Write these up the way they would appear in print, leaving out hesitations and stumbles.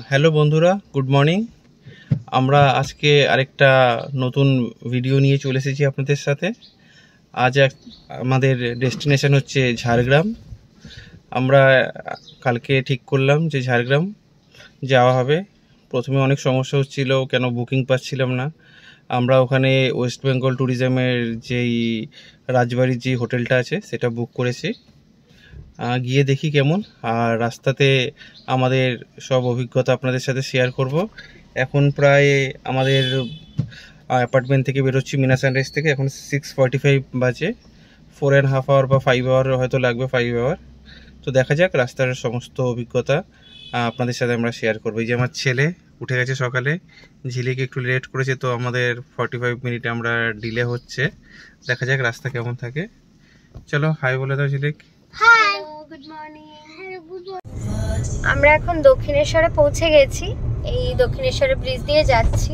Hello বন্ধুরা, good morning. আমরা আজকে আরেকটা নতুন ভিডিও নিয়ে চলে এসেছি আপনাদের সাথে। আজ আমাদের ডেস্টিনেশন হচ্ছে ঝাড়গ্রাম। আমরা কালকে ঠিক করলাম যে ঝাড়গ্রাম যাওয়া হবে। প্রথমে অনেক সমস্যা হচ্ছিল, কেন বুকিং পাচ্ছিলাম না। আমরা ওখানে ওয়েস্ট বেঙ্গল ট্যুরিজমের যেই রাজবাড়ির যে হোটেলটা আছে সেটা বুক করেছি। গিয়ে দেখি কেমন, আর রাস্তাতে আমাদের সব অভিজ্ঞতা আপনাদের সাথে শেয়ার করব। এখন প্রায় আমাদের অ্যাপার্টমেন্ট থেকে বেরোচ্ছি মিনা সানরাইজ থেকে। এখন 6:45 বাজে। 4.5 আওয়ার বা 5 আওয়ার হয়তো লাগবে, 5 আওয়ার। তো দেখা যাক, রাস্তার সমস্ত অভিজ্ঞতা আপনাদের সাথে আমরা শেয়ার করবো। এই যে আমার ছেলে উঠে গেছে সকালে, ঝিলিক একটু লেট করেছে, তো আমাদের 45 মিনিটে আমরা ডিলে হচ্ছে। দেখা যাক রাস্তা কেমন থাকে। চলো হাই বলে দাও ঝিলিক। Hi, good morning. আমরা এখন দক্ষিণেশ্বরে পৌঁছে গেছি। এই দক্ষিণেশ্বরের ব্রিজ দিয়ে যাচ্ছি।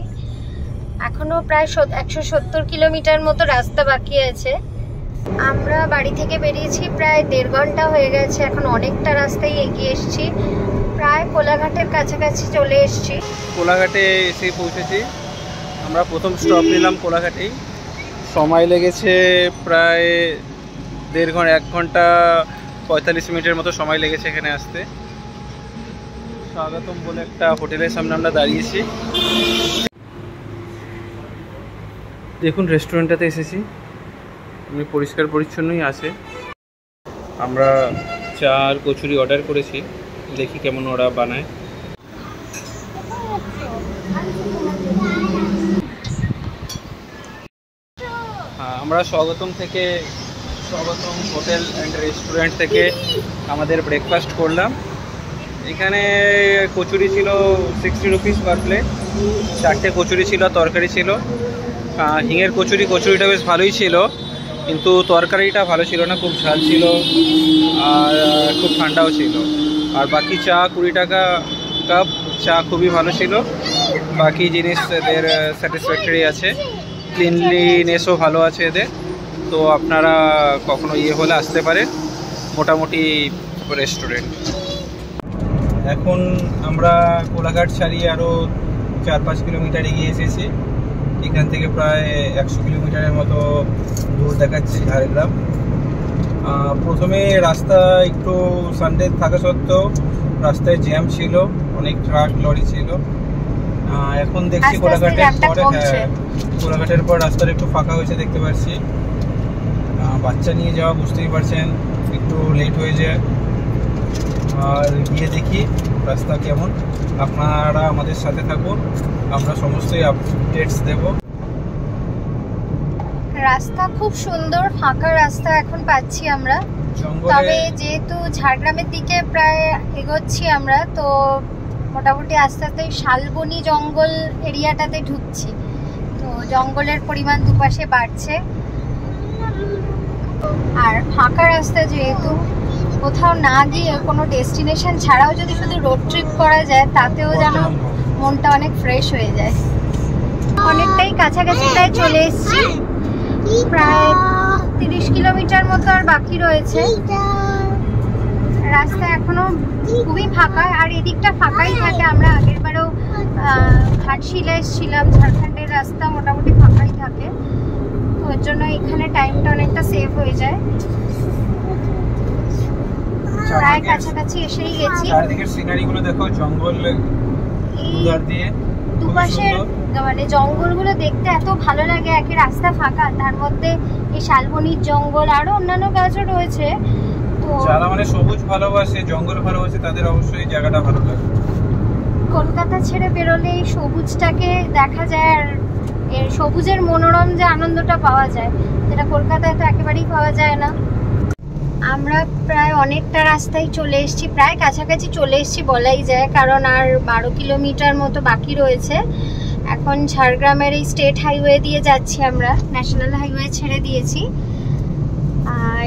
এখনো প্রায় 170 কিলোমিটার মতো রাস্তা বাকি আছে। আমরা বাড়ি থেকে বেরিয়েছি প্রায় 1.5 ঘন্টা হয়ে গেছে। এখন অনেকটা রাস্তায় এগিয়ে এসেছি, প্রায় কোলাঘাটের কাছাকাছি চলে এসেছি। কোলাঘাটে এসে পৌঁছেছি। আমরা প্রথম স্টপ নিলাম কোলাঘাটেই। সময় লেগেছে প্রায় 1 ঘন্টা 45 মিনিটের মতো সময় লেগেছে এখানে আসতে। স্বাগতম বলে একটা হোটেলের সামনে আমরা দাঁড়িয়েছি। দেখুন রেস্টুরেন্টটাতে এসেছি, এমনি পরিষ্কার পরিচ্ছন্নই আছে। আমরা চা আর কচুরি অর্ডার করেছি, দেখি কেমন ওরা বানায়। আমরা স্বাগতম হোটেল অ্যান্ড রেস্টুরেন্ট থেকে আমাদের ব্রেকফাস্ট করলাম। এখানে কচুরি ছিল 60 রুপিস পার প্লেট। 4টে কচুরি ছিল, তরকারি ছিল। হিঙের কচুরিটা বেশ ভালোই ছিল, কিন্তু তরকারিটা ভালো ছিল না, খুব ঝাল ছিল আর খুব ঠান্ডাও ছিল। আর বাকি চা 20 টাকা কাপ, চা খুবই ভালো ছিল। বাকি জিনিস এদের স্যাটিসফ্যাক্টরি আছে, ক্লিনলিনেসও ভালো আছে এদের। তো আপনারা কখনো হলে আসতে পারেন, মোটামুটি রেস্টুরেন্ট। এখন আমরা কোলাঘাট ছাড়িয়ে আরও 4-5 কিলোমিটার এগিয়ে এসেছি। এখান থেকে প্রায় 100 কিলোমিটারের মতো দূর দেখাচ্ছে ঝাড়গ্রাম। প্রথমে রাস্তা একটু সানডে থাকা সত্ত্বেও রাস্তায় জ্যাম ছিল, অনেক ট্রাক লরি ছিল। এখন দেখছি কোলাঘাটের পর রাস্তাটা একটু ফাঁকা হয়েছে দেখতে পাচ্ছি। বাচ্চা নিয়ে যাওয়া, বুঝতেই পারছেন একটু লেট হয়ে যায়। আর গিয়ে দেখি রাস্তা কেমন। আপনারা আমাদের সাথে থাকুন, আমরা সমস্তই আপডেটস দেব। রাস্তা খুব সুন্দর, ফাঁকা রাস্তা এখন পাচ্ছি আমরা। তবে যেহেতু ঝাড়গ্রামের দিকে প্রায় এগোচ্ছি আমরা, তো মোটামুটি আস্তে আস্তে শালবনী জঙ্গল এরিয়াটাতে ঢুকছি। তো জঙ্গলের পরিমাণ দুপাশে বাড়ছে। আর ফাঁকা রাস্তা যেহেতু, কোথাও না গিয়ে কোনো ডেস্টিনেশন ছাড়াও যদি শুধু রোড ট্রিপ করা যায়, তাতেও যেন মনটা অনেক ফ্রেশ হয়ে যায়। অনেকটাই কাছাকাছি প্রায় চলে এসেছি, প্রায় 30 কিলোমিটার মতো আর বাকি রয়েছে। রাস্তা এখনো খুবই ফাঁকা, আর এদিকটা ফাঁকাই থাকে। আমরা আগেরবারেও ঘাটশিলা এসেছিলাম, ঝাড়খণ্ডের রাস্তা মোটামুটি ফাঁকাই থাকে, তো ওর জন্য এখানে টাইমটা অনেকটা সেভ হয়ে যায়। প্রায় কাছাকাছি এসেই গেছি। চারদিকের সিনারিগুলো দেখো, জঙ্গল দিয়ে দুপাশের মানে জঙ্গলগুলো দেখতে এত ভালো লাগে। একে রাস্তা ফাঁকা, তার মধ্যে এই শালবনির জঙ্গল, আরো অন্যান্য গাছও রয়েছে। তো যারা মানে সবুজ ভালোবাসে, জঙ্গল ভালোবাসে, তাদের অবশ্যই জায়গাটা ভালো লাগে। কলকাতা ছেড়ে বেরোলে এই সবুজটাকে দেখা যায়, আর এর সবুজের মনোরম যে আনন্দটা পাওয়া যায়, যেটা কলকাতায় তো একেবারেই পাওয়া যায় না। আমরা প্রায় অনেকটা রাস্তায় চলে এসেছি, প্রায় কাছাকাছি চলে এসেছি বলাই যায়, কারণ আর 12 কিলোমিটার মতো বাকি রয়েছে। এখন ঝাড়গ্রামের এই স্টেট হাইওয়ে দিয়ে যাচ্ছি আমরা, ন্যাশনাল হাইওয়ে ছেড়ে দিয়েছি।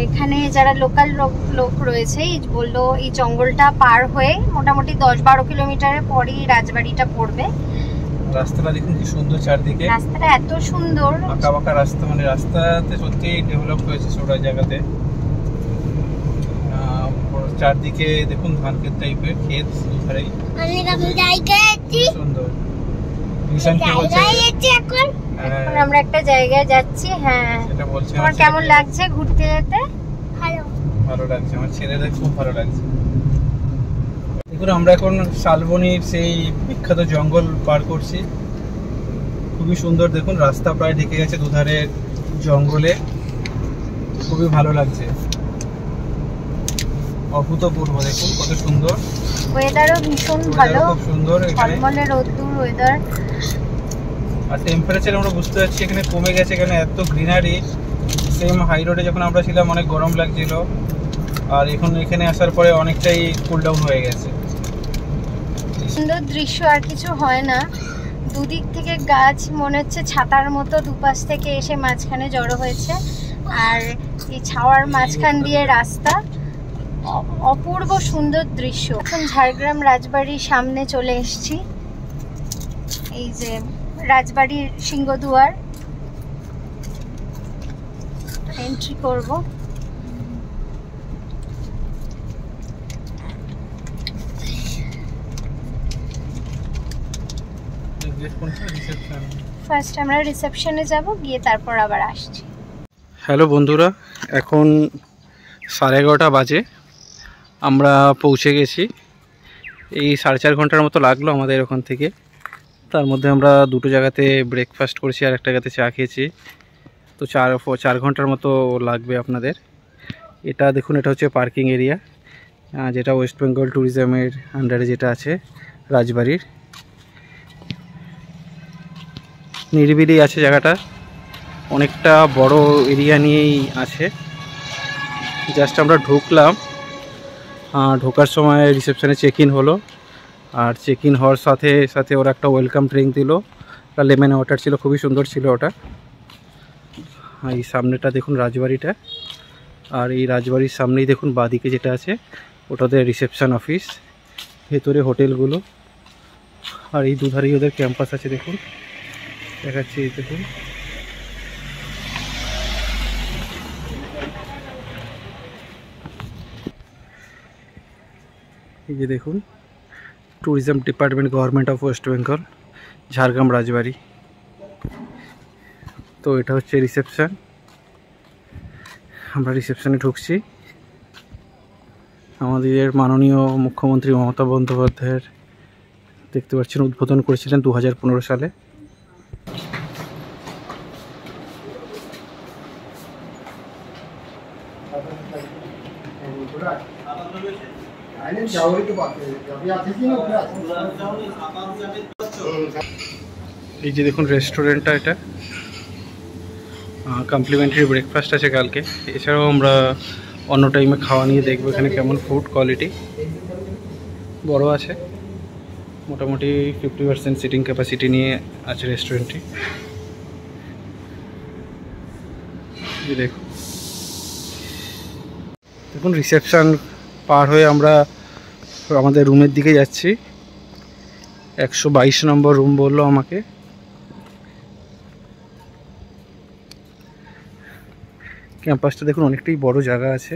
এখানে যারা লোকাল লোক রয়েছে বললো এই জঙ্গলটা পার হয়ে মোটামুটি 10-12 কিলোমিটারের পরেই রাজবাড়িটা পড়বে। রাস্তাটা দেখুন কি সুন্দর, চারদিকে রাস্তাটা এত সুন্দর, আঁকা বাঁকা রাস্তা, মানে রাস্তাতে সত্যি ডেভেলপ হয়েছে সব জায়গাতে। চারদিকে দেখুন ধান ক্ষেত টাইপের ক্ষেত, দুধারেই সুন্দর। ভীষণ কি বলছে এখন আমরা একটা জায়গায় যাচ্ছি। হ্যাঁ, এটা বলছে তোমার কেমন লাগছে ঘুরতে যেতে? ভালো লাগছে, আমার ছেলেদের খুব ভালো লাগছে। দেখুন আমরা এখন শালবনির সেই বিখ্যাত জঙ্গল পার করছি। খুবই সুন্দর, দেখুন রাস্তা প্রায় ঢেকে গেছে দুধারে জঙ্গলে, খুবই ভালো লাগছে, অভূতপূর্ব। দেখুন কত সুন্দর, ওয়েদারও ভীষণ ভালো, খুব সুন্দর এখানে, ঝলমলে রোদ্দুর ওয়েদার। আর টেম্পারেচার আমরা বুঝতে পারছি এখানে কমে গেছে, এখানে এত গ্রিনারি। সেম হাই রোডে যখন আমরা ছিলাম অনেক গরম লাগছিল, আর এখন এখানে আসার পরে অনেকটাই কুল ডাউন হয়ে গেছে। সুন্দর দৃশ্য, আর কিছু হয় না। দুদিক থেকে গাছ, মনে হচ্ছে ছাতার মতো দুপাশ থেকে এসে মাঝখানে জড়ো হয়েছে, আর এই ছাওয়ার মাঝখান দিয়ে রাস্তা। অপূর্ব সুন্দর দৃশ্য। এখন ঝাড়গ্রাম রাজবাড়ির সামনে চলে এসেছি। এই যে রাজবাড়ির সিংহদুয়ার, এন্ট্রি করব। ফার্স্ট আমরা রিসেপশনে যাব, গিয়ে তারপর আবার আসছি। হ্যালো বন্ধুরা, এখন 11:30 বাজে, আমরা পৌঁছে গেছি। এই 4.5 ঘন্টার মতো লাগলো আমাদের ওখান থেকে। তার মধ্যে আমরা দুটো জায়গাতে ব্রেকফাস্ট করেছি আর একটা জায়গাতে চা খেয়েছি, তো 4 ঘন্টার মতো লাগবে আপনাদের। এটা দেখুন, এটা হচ্ছে পার্কিং এরিয়া, যেটা ওয়েস্ট বেঙ্গল ট্যুরিজমের আন্ডারে যেটা আছে রাজবাড়ির। নিরিবিলি আছে জায়গাটা, অনেকটা বড় এরিয়া নিয়েই আছে। জাস্ট আমরা ঢুকলাম, ঢোকার সময় রিসেপশনে চেক ইন হলো, আর চেক ইন হওয়ার সাথে সাথে ওরা একটা ওয়েলকাম ড্রিঙ্ক দিল, লেমন ওয়াটার ছিল, খুবই সুন্দর ছিল ওটা। এই সামনেটা দেখুন রাজবাড়িটা, আর এই রাজবাড়ির সামনেই দেখুন বাঁদিকে যেটা আছে ওটাতে রিসেপশন অফিস, ভেতরে হোটেলগুলো, আর এই দুধারেই ওদের ক্যাম্পাস আছে। দেখুন দেখাচ্ছি, এই দেখুন এই যে দেখুন tourism department, government of West Bengal, Jhargram Rajbari. তো এটা হচ্ছে রিসেপশন, আমরা রিসেপশনে ঢুকছি। আমাদের মাননীয় মুখ্যমন্ত্রী মমতা বন্দ্যোপাধ্যায়ের, দেখতে পাচ্ছেন, উদ্বোধন করেছিলেন 2015 সালে। এই যে দেখুন রেস্টুরেন্টটা, এটা কমপ্লিমেন্টারি ব্রেকফাস্ট আছে কালকে। এছাড়াও আমরা অন্য টাইমে খাওয়া নিয়ে দেখবো এখানে কেমন ফুড কোয়ালিটি। বড় আছে, মোটামুটি 50% সিটিং ক্যাপাসিটি নিয়ে আছে রেস্টুরেন্টটি। দেখুন রিসেপশন পার হয়ে আমরা আমাদের রুমের দিকে যাচ্ছি। 122 নম্বর রুম বললো আমাকে। ক্যাম্পাসটা দেখুন অনেকটাই বড় জায়গা আছে,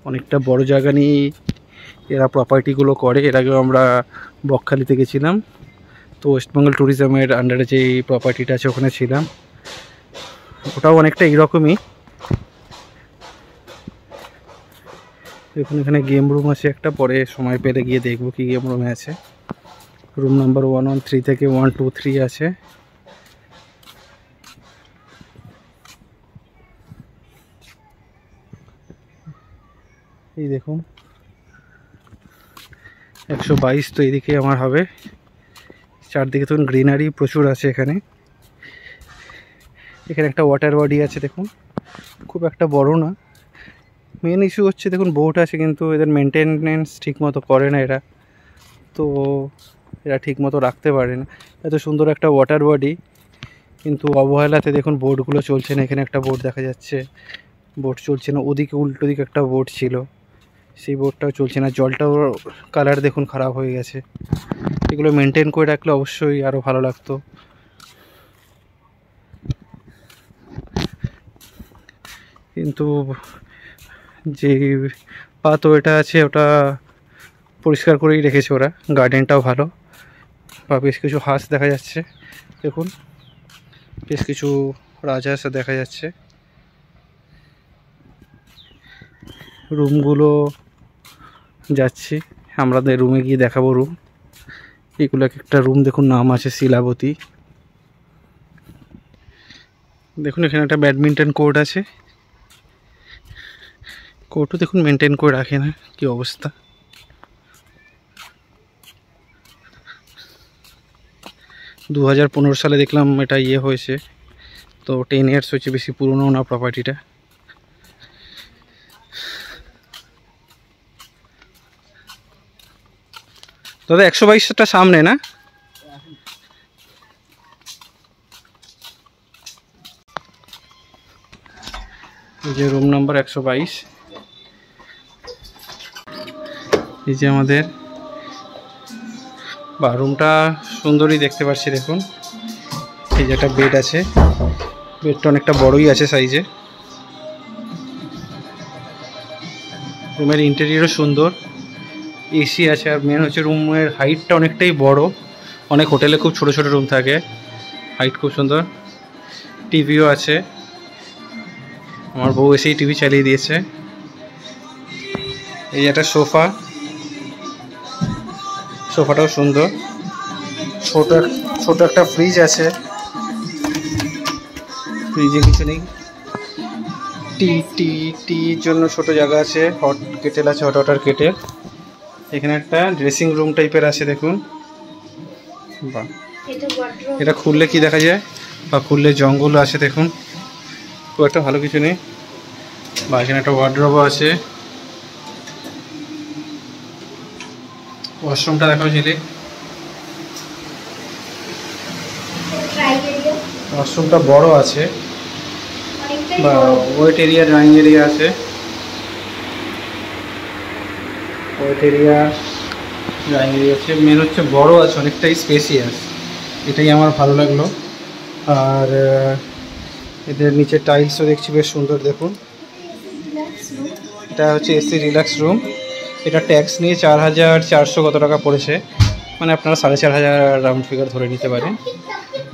অনেকটা বড় জায়গা নিয়ে এরা প্রপার্টিগুলো করে। এর আগেও আমরা বকখালিতে গেছিলাম, তো ওয়েস্টবেঙ্গল ট্যুরিজমের আন্ডারে যে প্রপার্টিটা আছে ওখানে ছিলাম, ওটাও অনেকটা এইরকমই। দেখুন এখানে গেম রুম আছে একটা, পরে সময় পেলে গিয়ে দেখবো কি গেম রুমে আছে। রুম নাম্বার 113 থেকে 123 আছে। এই দেখুন 122, তো এইদিকে আমার হবে। চারদিকে তো গ্রিনারি প্রচুর আছে এখানে। এখানে একটা ওয়াটার বডি আছে, দেখুন খুব একটা বড় না। মেন ইস্যু হচ্ছে দেখুন বোট আছে, কিন্তু এদের মেনটেনেন্স ঠিক মতো করে না এরা, তো এরা ঠিক মতো রাখতে পারে না। এত সুন্দর একটা ওয়াটার বডি, কিন্তু অবহেলাতে দেখুন বোটগুলো চলছে না। এখানে একটা বোট দেখা যাচ্ছে, বোট চলছে না। ওদিকে উল্টো দিকে একটা বোট ছিল, সেই বোটটাও চলছে না। জলটাও কালার দেখুন খারাপ হয়ে গেছে। এগুলো মেনটেন করে রাখলে অবশ্যই আরও ভালো লাগতো। কিন্তু যে পাত ওটা আছে ওটা পরিষ্কার করেই রেখেছে ওরা। গার্ডেনটাও ভালো, বা বেশ কিছু হাঁস দেখা যাচ্ছে দেখুন, বেশ কিছু রাজহাঁস দেখা যাচ্ছে। রুমগুলো যাচ্ছি, আমাদের রুমে গিয়ে দেখাবো রুম। এগুলো একটা রুম দেখুন, নাম আছে শিলাবতী। দেখুন এখানে একটা ব্যাডমিন্টন কোর্ট আছে, কোর্টও দেখুন মেনটেন করে রাখে না, কি অবস্থা। দু 2015 সালে দেখলাম এটা ইয়ে হয়েছে, তো 10 ইয়ার্স হচ্ছে, বেশি পুরনো না প্রপার্টিটা। দাদা 122টা সামনে না? যে রুম নাম্বার 122, এই যে আমাদের বা রুমটা সুন্দরই দেখতে পাচ্ছি দেখুন। এই যে একটা বেড আছে, বেডটা অনেকটা বড়ই আছে সাইজে। রুমের ইন্টেরিয়রও সুন্দর, এসি আছে, আর মেন হচ্ছে রুমের হাইটটা অনেকটাই বড়। অনেক হোটেলে খুব ছোট ছোট রুম থাকে, হাইট খুব সুন্দর। টিভিও আছে, আমার বউ এসেই টিভি চালিয়ে দিয়েছে। এই একটা সোফা, সোফাটাও সুন্দর। ছোট একটা ফ্রিজ আছে, ফ্রিজে কিছু নেই। টির জন্য ছোট জায়গা আছে, হট কেটেল আছে, হট ওয়াটার কেটেল। এখানে একটা ড্রেসিং রুম টাইপের আছে দেখুন। বাহ, এটা খুললে কি দেখা যায়, বা খুললে জঙ্গল আছে দেখুন, খুব একটা ভালো কিছু নেই। বা এখানে একটা ওয়ার্ডরোবও আছে। ওয়াশরুমটা দেখাও ঝিলে, ওয়াশরুমটা বড় আছে, বা ওয়েট এরিয়া, ড্রয়িং এরিয়া আছে। ওয়েট এরিয়া, ড্রয়িং এরিয়া আছে, মেন হচ্ছে বড় আছে, অনেকটাই স্পেসিয়াস, এটাই আমার ভালো লাগলো। আর এদের নিচে টাইলসও দেখছি বেশ সুন্দর দেখুন। এটা হচ্ছে এসি রিল্যাক্স রুম। এটা ট্যাক্স নিয়ে 4400 কত টাকা পড়েছে, মানে আপনারা 4500 রাউন্ড ফিগার ধরে নিতে পারেন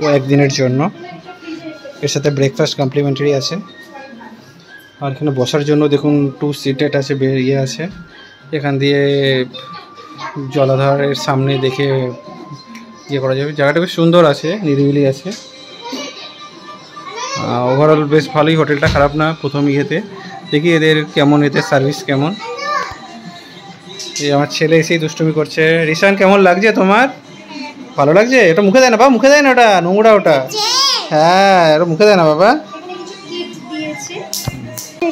ও একদিনের জন্য। এর সাথে ব্রেকফাস্ট কমপ্লিমেন্টারি আছে। আর এখানে বসার জন্য দেখুন 2 সিটেড আছে, ইয়ে আছে, এখান দিয়ে জলাধারের সামনে দেখে ইয়ে করা যাবে। জায়গাটা বেশ সুন্দর আছে, নিরিবিলি আছে। ওভারঅল বেশ ভালোই, হোটেলটা খারাপ না। প্রথম ইয়েতে দেখি এদের কেমন, এদের সার্ভিস কেমন। এই আমার ছেলে এসেই দুষ্টুমি করছে। রিসান কেমন লাগছে তোমার? ভালো লাগছে? এটা মুখে দেয় না বাবা, মুখে দেয় না, ওটা নোংরা ওটা। হ্যাঁ, এটা মুখে দেয় না বাবা।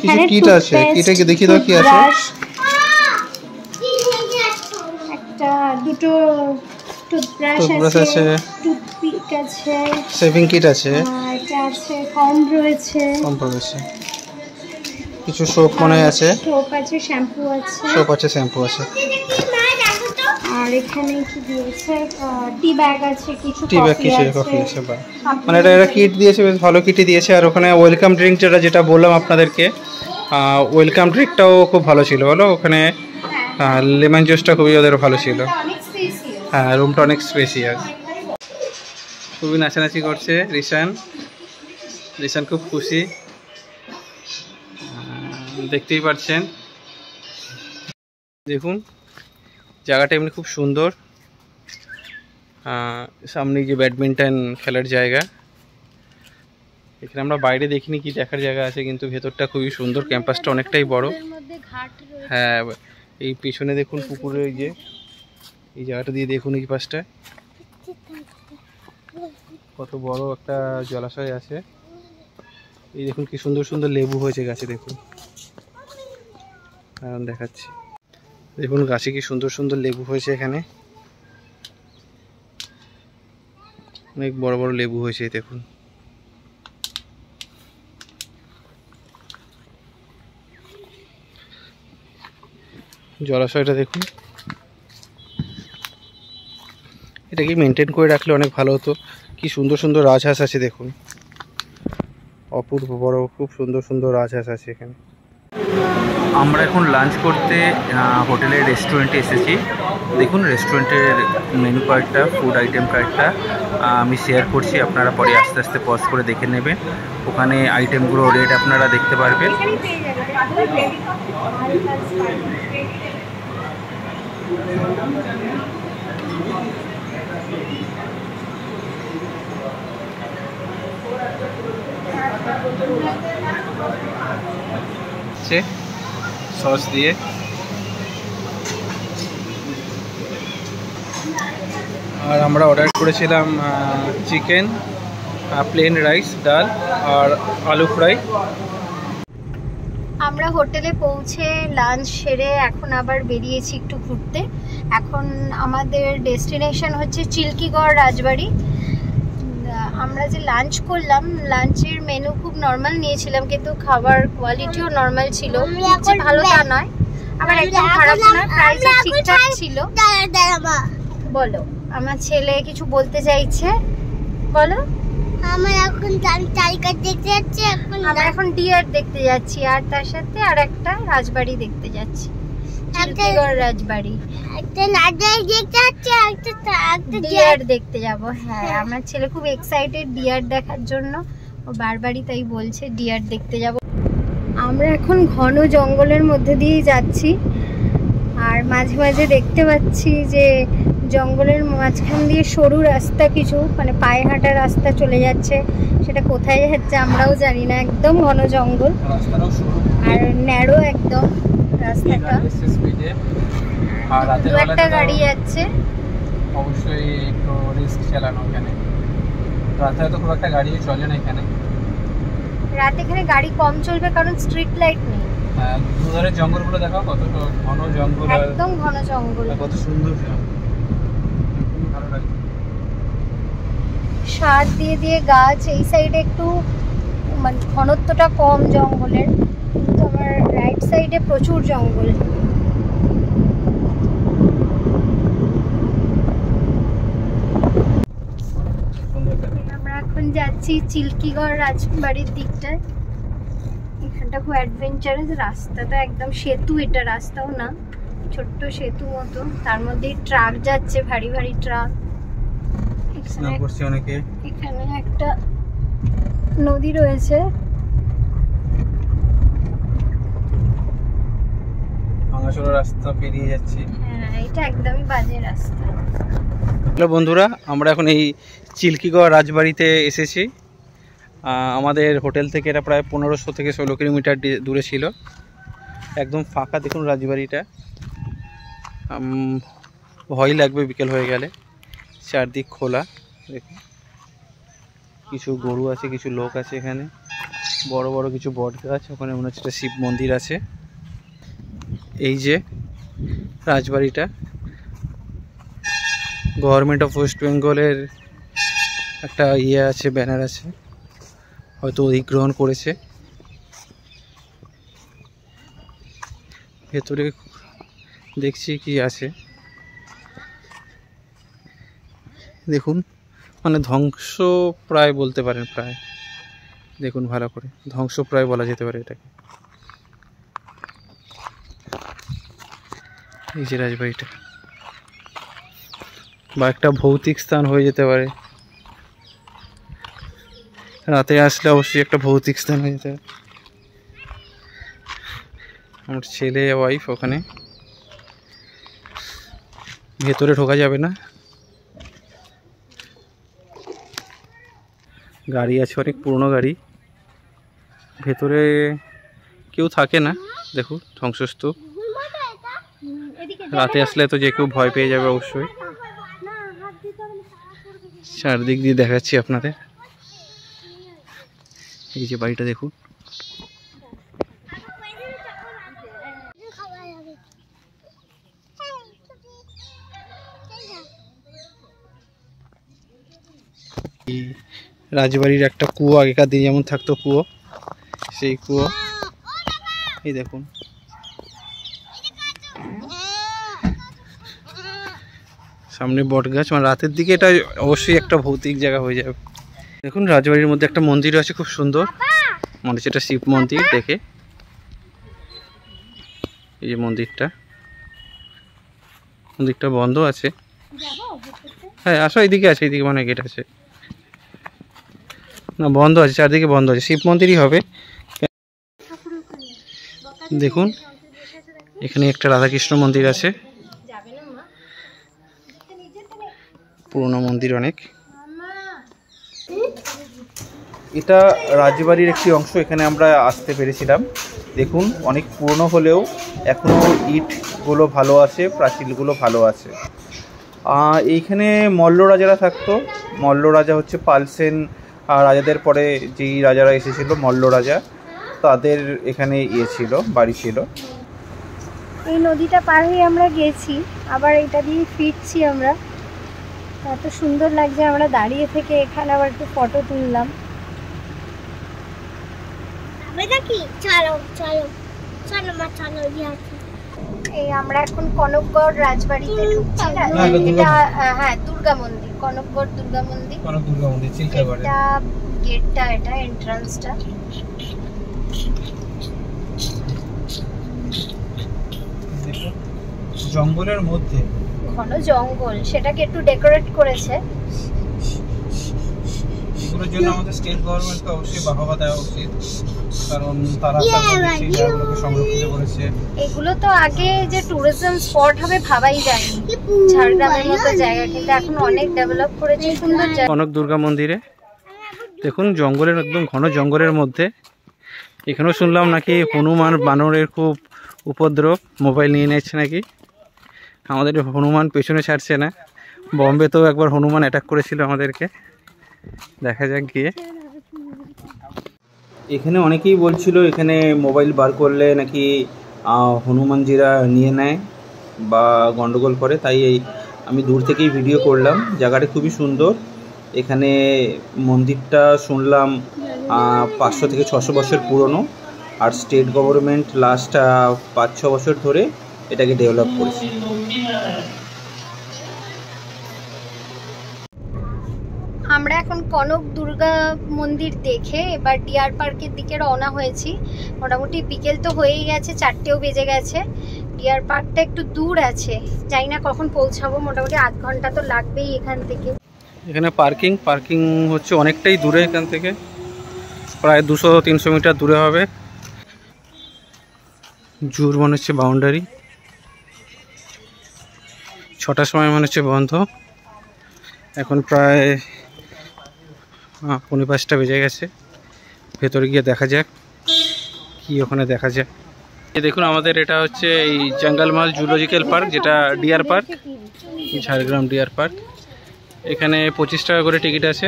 কিছু কিট আছে, কিটে কি দেখি দাও কি আছে। একটা দুটো টুথব্রাশ আছে, টুথপিক আছে, শেভিং কিট আছে, এটা আছে, কম্ব রয়েছে, কিছু সোপ মনে আছে, সোপ আছে, শ্যাম্পু আছে, শ্যাম্পু আছে। আর এখানে কি দিয়েছে, টি ব্যাগ আছে, কিছু কফি আছে। মানে এটা কিট দিয়েছে, বেশ ভালো কিটই দিয়েছে। আর ওখানে ওয়েলকাম ড্রিঙ্ক যেটা বললাম আপনাদেরকে, ওয়েলকাম ড্রিঙ্কটাও খুব ভালো ছিল বলো ওখানে। লেমন জুসটা খুবই ওদের ভালো ছিল। হ্যাঁ, রুমটা অনেক স্পেসিয়াস। খুবই নাচানাচি করছে রিসান খুব খুশি, দেখতেই পাচ্ছেন। দেখুন জায়গাটা এমনি খুব সুন্দর। সামনে যে ব্যাডমিন্টন খেলার জায়গা, এখানে আমরা বাইরে দেখিনি কি দেখার জায়গা আছে, কিন্তু ভেতরটা খুবই সুন্দর। ক্যাম্পাসটা অনেকটাই বড়। হ্যাঁ, এই পেছনে দেখুন পুকুরে, ওই যে এই জায়গাটা দিয়ে দেখুন, এই পাশটায় কত বড় একটা জলাশয় আছে। এই দেখুন কি সুন্দর সুন্দর লেবু হয়েছে গাছে, দেখুন দেখাচ্ছি। দেখুন গাছে কি সুন্দর সুন্দর লেবু হয়েছে, এখানে অনেক বড় বড় লেবু হয়েছে দেখুন। জলাশয়টা দেখুন, এটাকে মেনটেন করে রাখলে অনেক ভালো হতো। কি সুন্দর সুন্দর রাজহাঁস আছে দেখুন, অপূর্ব বড়, খুব সুন্দর সুন্দর রাজহাঁস আছে এখানে। আমরা এখন লাঞ্চ করতে হোটেলের রেস্টুরেন্টে এসেছি। দেখুন রেস্টুরেন্টের মেনু কার্ডটা, ফুড আইটেম কার্ডটা আমি শেয়ার করছি, আপনারা পরে আস্তে আস্তে পজ করে দেখে নেবেন। ওখানে আইটেমগুলো রেট আপনারা দেখতে পারবেন। সস দিয়ে আর আমরা অর্ডার করেছিলাম চিকেন, প্লেন রাইস, ডাল আর আলু ফ্রাই। আমরা হোটেলে পৌঁছে লাঞ্চ সেরে এখন আবার বেরিয়েছি একটু ঘুরতে। এখন আমাদের ডেস্টিনেশন হচ্ছে চিল্কিগড় রাজবাড়ি। আমরা যে লাঞ্চ করলাম, লাঞ্চের মেনু খুব নর্মাল নিয়েছিলাম, কিন্তু খাবার কোয়ালিটিও নর্মাল ছিল। যে ভালো তা নয়, আবার একদম খারাপ নয়, প্রাইসও ঠিকঠাক ছিল। বলো, আমার ছেলে কিছু বলতে চাইছে, বলো। আমরা এখন টাইগার দেখতে যাচ্ছি, আমরা এখন ডিয়ার দেখতে যাচ্ছি, আর তার সাথে আর একটা রাজবাড়ি দেখতে যাচ্ছি, চিল্কিগড় রাজবাড়ি। একটা রাজবাড়ি দেখতে যাচ্ছি, একটা ডিয়ার দেখতে যাব। হ্যাঁ, আমার ছেলে খুব এক্সাইটেড ডিয়ার দেখার জন্য, ও বারবারই তাই বলছে ডিয়ার দেখতে যাব। আমরা এখন ঘন জঙ্গলের মধ্যে দিয়ে যাচ্ছি, আর মাঝে মাঝে দেখতে পাচ্ছি যে জঙ্গলের মাঝখান দিয়ে সরু রাস্তা কিছু, মানে পায়ে হাঁটা রাস্তা চলে যাচ্ছে। সেটা কোথায় যাচ্ছে আমরাও জানি না, একদম ঘন জঙ্গল আর ন্যারো একদম রাস্তাটা। দু একটা গাড়ি যাচ্ছে, অবশ্যই একটু রিস্ক চালানো এখানে। রাতে তো খুব একটা গাড়ি চলে না এখানে। রাতে এখানে গাড়ি কম চলবে কারণ স্ট্রিট লাইট নেই। হ্যাঁ, দুধারে জঙ্গলগুলো দেখাও, কত ঘন জঙ্গল, একদম ঘন জঙ্গল, কত সুন্দর ভালো লাগে। সার দিয়ে দিয়ে গাছ, এই সাইডে একটু মানে ঘনত্বটা কম জঙ্গলের, কিন্তু আমার রাইট সাইডে প্রচুর জঙ্গল। আমরা এখন যাচ্ছি চিল্কিগড় রাজবাড়ির দিকটায়। এখানটা খুব অ্যাডভেঞ্চারাস, রাস্তাটা একদম সেতু, এটা রাস্তাও না, ছোট্ট সেতু মতো, তার মধ্যে ট্রাক যাচ্ছে, ভারী ভারী ট্রাক। অনেকে এখানে একটা নদী রয়েছে, ভাঙাচোরা রাস্তা পেরিয়ে যাচ্ছি। হ্যাঁ, এটা একদমই বাজে রাস্তা। হ্যালো বন্ধুরা, আমরা এখন এই চিল্কিগড় রাজবাড়িতে এসেছি। আমাদের হোটেল থেকে এটা প্রায় 1500 থেকে 16 কিলোমিটার দূরে ছিল। একদম ফাঁকা, দেখুন রাজবাড়িটা। ভয় লাগবে বিকেল হয়ে গেলে, চারদিক খোলা। দেখুন কিছু গরু আছে, কিছু লোক আছে এখানে, বড় বড় কিছু বট গাছ, ওখানে মনে হচ্ছে একটা শিব মন্দির আছে। এই যে রাজবাড়িটা, গভর্নমেন্ট অফ ওয়েস্ট বেঙ্গলের একটা ইয়ে আছে, ব্যানার আছে, হয়তো অধিগ্রহণ করেছে। ভেতরে দেখছি কি আছে, দেখুন মানে ধ্বংস প্রায় বলতে পারেন, প্রায় দেখুন ভালো করে, ধ্বংস প্রায় বলা যেতে পারে এটাকে। এই যে রাজবাড়িটা, বা একটা ভৌতিক স্থান হয়ে যেতে পারে। রাতে আসলে অবশ্যই একটা ভৌতিক স্থান হয়ে যেতে পারে। আমার ছেলে ওয়াইফ ওখানে, ভেতরে ঢোকা যাবে না, গাড়ি আছে অনেক পুরনো গাড়ি, ভেতরে কেউ থাকে না। দেখুন ধ্বংসস্তূপ, রাতে আসলে তো যে কেউ ভয় পেয়ে যাবে অবশ্যই। চারদিক দিয়ে দেখাচ্ছি আপনাদের। এই যে বাড়িটা দেখুন, রাজবাড়ির একটা কুয়ো, আগেকার দিনে যেমন থাকতো কুয়ো, সেই কুয়ো। এই দেখুন সামনে বট গাছ, মানে রাতের দিকে এটা অবশ্যই একটা ভৌতিক জায়গা হয়ে যাবে। দেখুন রাজবাড়ির মধ্যে একটা মন্দির আছে খুব সুন্দর, মনে হচ্ছে এটা শিব মন্দির দেখে। এই যে মন্দিরটা বন্ধ আছে। হ্যাঁ আসো, এইদিকে আছে, এইদিকে মানে গেট আছে না, বন্ধ আছে, চারদিকে বন্ধ আছে, শিব মন্দিরই হবে। দেখুন এখানে একটা রাধাকৃষ্ণ মন্দির আছে, পুরনো মন্দির অনেক। এটা রাজবাড়ির একটি অংশ, এখানে আমরা আসতে পেরেছিলাম। দেখুন অনেক পুরনো হলেও এখনো ইটগুলো ভালো আছে, প্রাচীরগুলো ভালো আছে। এইখানে মল্ল রাজারা থাকতো। মল্ল রাজা হচ্ছে পালসেন রাজাদের পরে যেই রাজারা এসেছিল, মল্ল রাজা, তাদের এখানে ছিল, বাড়ি ছিল। এই নদীটা পার হয়ে আমরা গেছি, আবার এটা দিয়ে ফিরছি আমরা। এত সুন্দর লাগছে, আমরা দাঁড়িয়ে থেকে এখানে আবার একটু ফটো তুললাম। এই আমরা এখন কনকগড় রাজবাড়িতে ঢুকছি। এটা হ্যাঁ দুর্গা মন্দির, কনকগড় দুর্গা মন্দির। এটা গেটটা, এটা এন্ট্রান্সটা। জঙ্গলের মধ্যে, ঘন জঙ্গল, সেটাকে একটু ডেকোরেট করেছে। এগুলোর জন্য আমাদের স্টেট গভর্নমেন্টকে অবশ্যই বাহবা দেওয়া উচিত, কারণ তারা জায়গাগুলোকে সংরক্ষিত করেছে। এগুলো তো আগে যে ট্যুরিজম স্পট হবে ভাবাই যায়নি, ঝাড়গ্রামের মতো জায়গা, কিন্তু এখন অনেক ডেভেলপ করেছে, সুন্দর জায়গা। কনক দুর্গা মন্দিরে দেখুন জঙ্গলের, একদম ঘন জঙ্গলের মধ্যে। এখানেও শুনলাম নাকি হনুমান বানরের খুব উপদ্রব, মোবাইল নিয়ে নিচ্ছে নাকি। আমাদের হনুমান পেছনে ছাড়ছে না। বম্বেতেও একবার হনুমান অ্যাটাক করেছিল আমাদেরকে, দেখা যাক গিয়ে। এখানে অনেকেই বলছিল এখানে মোবাইল বার করলে নাকি হনুমানজিরা নিয়ে নেয় বা গন্ডগোল করে, তাই আমি দূর থেকেই ভিডিও করলাম। জায়গাটা খুবই সুন্দর। এখানে মন্দিরটা শুনলাম 500 থেকে 600 বছর পুরনো, আর স্টেট গভর্নমেন্ট লাস্ট 5-6 বছর ধরে এটাকে ডেভেলপ করেছে। আমরা এখন কনক দুর্গা মন্দির দেখে এবার ডিয়ার পার্কের দিকে রওনা হয়েছি। মোটামুটি বিকেল তো হয়েই গেছে, 4টেও বেজে গেছে। ডিয়ার পার্কটা একটু দূর আছে, জানি না কখন পৌঁছাবো, মোটামুটি আধ ঘন্টা তো লাগবেই এখান থেকে। এখানে পার্কিং হচ্ছে অনেকটাই দূরে, এখান থেকে প্রায় 200-300 মিটার দূরে হবে। জুর মনে হচ্ছে বাউন্ডারি। 6টার সময় মনে হচ্ছে বন্ধ, এখন প্রায় 4:45 বেজে গেছে। ভেতরে গিয়ে দেখা যাক কি ওখানে দেখা যায়। দেখুন আমাদের এটা হচ্ছে এই জঙ্গলমহল জুলজিক্যাল পার্ক, যেটা deer park, Jhargram deer park. এখানে 25 টাকা করে টিকিট আছে,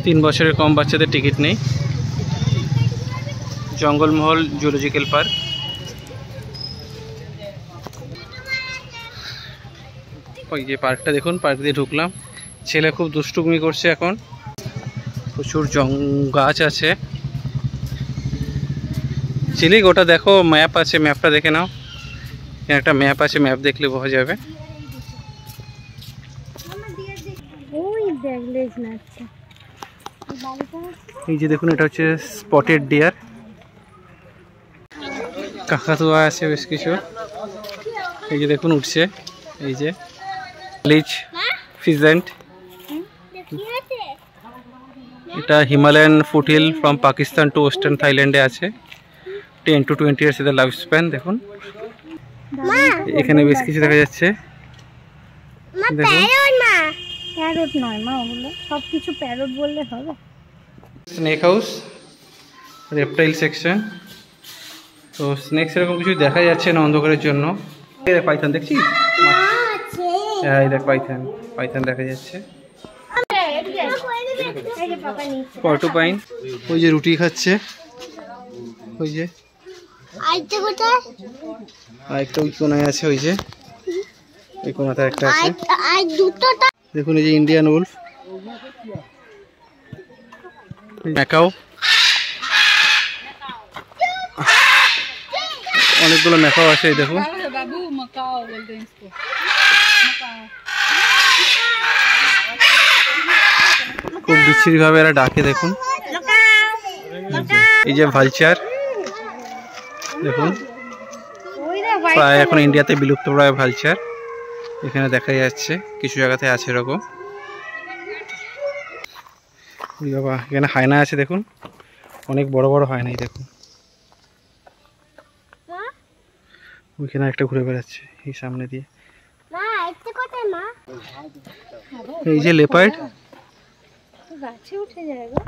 3 বছরের কম বাচ্চাদের টিকিট নেই। Jangalmahal zoological park. ওই যে পার্কটা দেখুন, পার্ক দিয়ে ঢুকলাম। ছেলে খুব দুষ্টুমি করছে এখন, প্রচুর গাছ আছে। চিলি ওটা দেখো, ম্যাপ আছে, ম্যাপটা দেখে নাও। এখানে একটা ম্যাপ আছে, ম্যাপ দেখলে বোঝা যাবে। এই যে দেখুন, এটা হচ্ছে স্পটেড ডিয়ার। কাকাতুয়া আছে বেশ কিছু। এই যে দেখুন উঠছে, এই যে লিচ ফিজেন্ট। এটা Himalayan foothill from Pakistan to western থাইল্যান্ডে আছে। 10 to 20 ইয়ার্স এদের লাইফ স্প্যান। দেখুন এখানে বেশ কিছু দেখা যাচ্ছে। প্যারট নয় মা, ওগুলো সব কিছু প্যারট বললে হবে। Snake house, reptile section. তো স্নেক সেরকম কিছু দেখা যাচ্ছে না অন্ধকারের জন্য। পাইথন দেখছিস? হ্যাঁ এই দেখ পাইথন দেখা যাচ্ছে। পর্টুপাইন, ওই যে রুটি খাচ্ছে, ওই যে আরেকটা ওই কোনায় আছে, ওই যে ওই কোনাতে একটা আছে। দেখুন এই যে ইন্ডিয়ান উলফ, ম্যাকাও, অনেকগুলো ম্যাকাও আছে। এই দেখুন খুব বিচ্ছিরি ভাবে এরা ডাকে। দেখুন এই যে ভালচার, দেখুন প্রায় এখন ইন্ডিয়াতে বিলুপ্তপ্রায় ভালচার এখানে দেখা যাচ্ছে, কিছু জায়গাতে আছে এরকম। বাবা, এখানে হায়না আছে দেখুন, অনেক বড় বড় হায়নাই দেখুন। ওইখানে একটা ঘুরে বেড়াচ্ছে এই সামনে দিয়ে। এই যে লেপার্ড, গাছে উঠে যায় গো।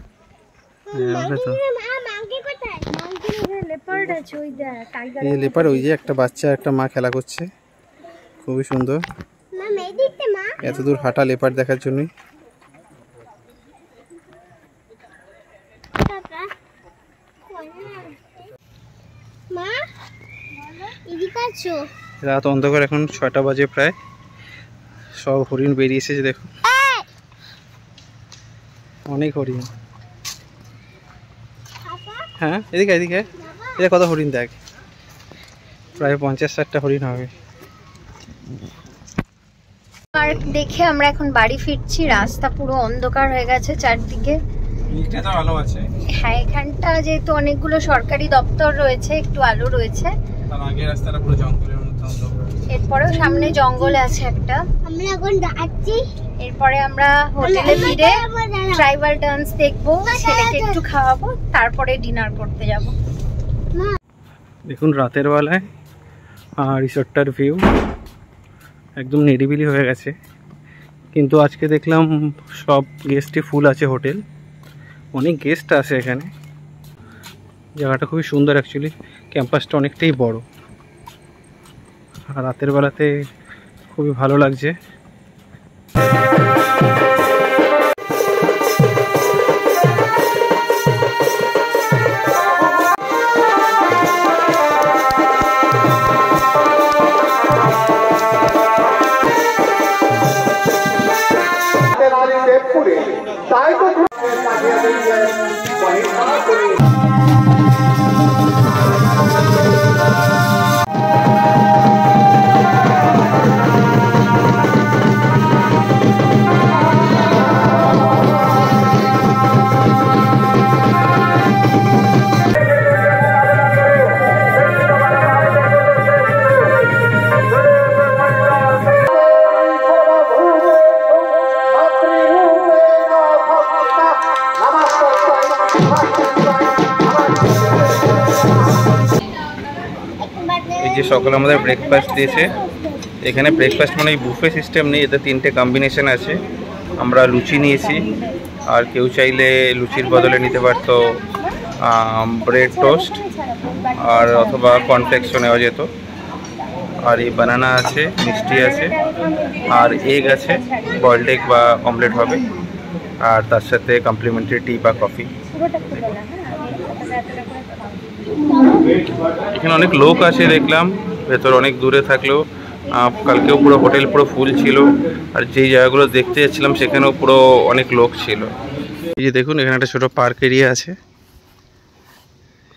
লেপার্ড আছে ওই দেখ, টাইগার। এই লেপার্ড, ওই যে একটা বাচ্চা একটা মা খেলা করছে, খুবই সুন্দর। এত দূর হাঁটা লেপার্ড দেখার জন্যই। রাত অন্ধকার, এখন 6টা বাজে প্রায়। সব হরিণ বেরিয়ে এসেছে দেখুন, অনেক হরিণ। হ্যাঁ, এদিকে এদিকে, এটা কত হরিণ দেখ, প্রায় 50-60টা হরিণ হবে। পার্ক দেখে আমরা এখন বাড়ি ফিরছি। রাস্তা পুরো অন্ধকার হয়ে গেছে চারদিকে। তো আলো আছে, হ্যাঁ, এখানটা যেহেতু অনেকগুলো সরকারি দপ্তর রয়েছে, একটু আলো রয়েছে। তার আগে রাস্তাটা পুরো জঙ্গলের মধ্যে অন্ধকার। এরপরেও সামনে জঙ্গল আছে একটা। আমরা এখন যাচ্ছি। এরপরে আমরা হোটেলে ফিরে ট্রাইবাল ডান্স দেখবো, ছেলেকে একটু খাওয়াবো, তারপরে ডিনার করতে যাব। দেখুন রাতের বেলায় রিসোর্টটার ভিউ একদম নিরিবিলি হয়ে গেছে, কিন্তু আজকে দেখলাম সব গেস্টই ফুল আছে হোটেল, অনেক গেস্ট আছে এখানে। জায়গাটা খুবই সুন্দর, অ্যাকচুয়ালি ক্যাম্পাসটা অনেকটাই বড়, আর রাতের বেলাতে খুবই ভালো লাগছে। এই যে সকালে আমাদের ব্রেকফাস্ট দিয়েছে। এখানে ব্রেকফাস্ট মানে বুফে সিস্টেম নেই, এতে 3টে কম্বিনেশন আছে। আমরা লুচি নিয়েছি, আর কেউ চাইলে লুচির বদলে নিতে পারতো ব্রেড টোস্ট আর অথবা কর্নফ্লেক্সও নেওয়া যেত। আর এই বানানা আছে, মিষ্টি আছে, আর এগ আছে, বয়েলড এগ বা অমলেট হবে, আর তার সাথে কমপ্লিমেন্টারি টি বা কফি। এখানে অনেক লোক আছে দেখলাম, ভেতর অনেক দূরে থাকলেও কালকেও পুরো হোটেল পুরো ফুল ছিল, আর যেই জায়গাগুলো দেখতে যাচ্ছিলাম সেখানেও পুরো অনেক লোক ছিল। এই যে দেখুন, এখানে একটা ছোটো পার্ক এরিয়া আছে,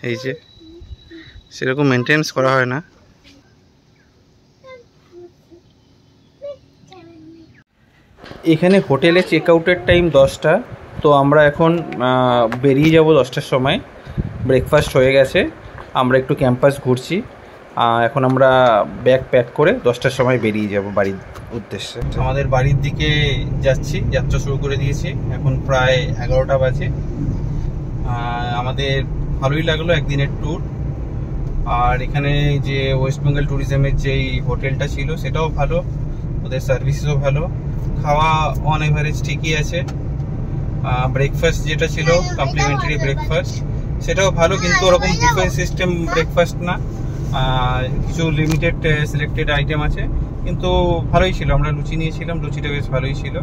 এই যে সেরকম মেনটেন্স করা হয় না। এখানে হোটেলে চেক আউটের টাইম 10টা, তো আমরা এখন বেরিয়ে যাব 10টার সময়। ব্রেকফাস্ট হয়ে গেছে, আমরা একটু ক্যাম্পাস ঘুরছি। এখন আমরা ব্যাগ প্যাক করে 10টার সময় বেরিয়ে যাব বাড়ির উদ্দেশ্যে। আমাদের বাড়ির দিকে যাচ্ছি, যাত্রা শুরু করে দিয়েছি। এখন প্রায় 11টা বাজে। আমাদের ভালোই লাগলো একদিনের ট্যুর। আর এখানে যে ওয়েস্ট বেঙ্গল ট্যুরিজমের যেই হোটেলটা ছিল সেটাও ভালো, ওদের সার্ভিসও ভালো, খাওয়া অন এভারেজ ঠিকই আছে। ব্রেকফাস্ট যেটা ছিল কমপ্লিমেন্টারি ব্রেকফাস্ট, সেটাও ভালো, কিন্তু ওরকম বুফে সিস্টেম ব্রেকফাস্ট না, কিছু লিমিটেড সিলেক্টেড আইটেম আছে, কিন্তু ভালোই ছিল। আমরা লুচি নিয়েছিলাম, লুচিটা বেশ ভালোই ছিল।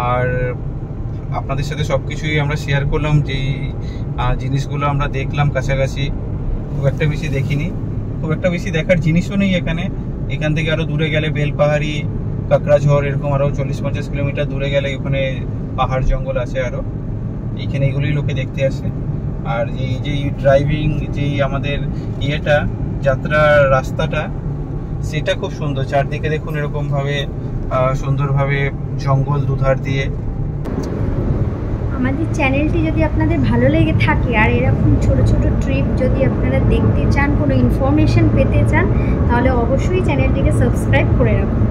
আর আপনাদের সাথে সব কিছুই আমরা শেয়ার করলাম, যেই জিনিসগুলো আমরা দেখলাম কাছাকাছি, খুব একটা বেশি দেখিনি, খুব একটা বেশি দেখার জিনিসও নেই এখানে। এখান থেকে আরও দূরে গেলে বেলপাহাড়ি, কাকড়াঝড়, এরকম আরও 40-50 কিলোমিটার দূরে গেলে ওখানে পাহাড় জঙ্গল আছে আরও। এইখানে এগুলোই লোকে দেখতে আসে। আর এই যে ড্রাইভিং, যেই আমাদের ইয়েটা যাত্রার রাস্তাটা, সেটা খুব সুন্দর। চারদিকে দেখুন এরকমভাবে সুন্দরভাবে জঙ্গল দুধার দিয়ে। আমাদের চ্যানেলটি যদি আপনাদের ভালো লেগে থাকে আর এরকম ছোট ছোট ট্রিপ যদি আপনারা দেখতে চান, কোনো ইনফরমেশন পেতে চান, তাহলে অবশ্যই চ্যানেলটিকে সাবস্ক্রাইব করে রাখুন।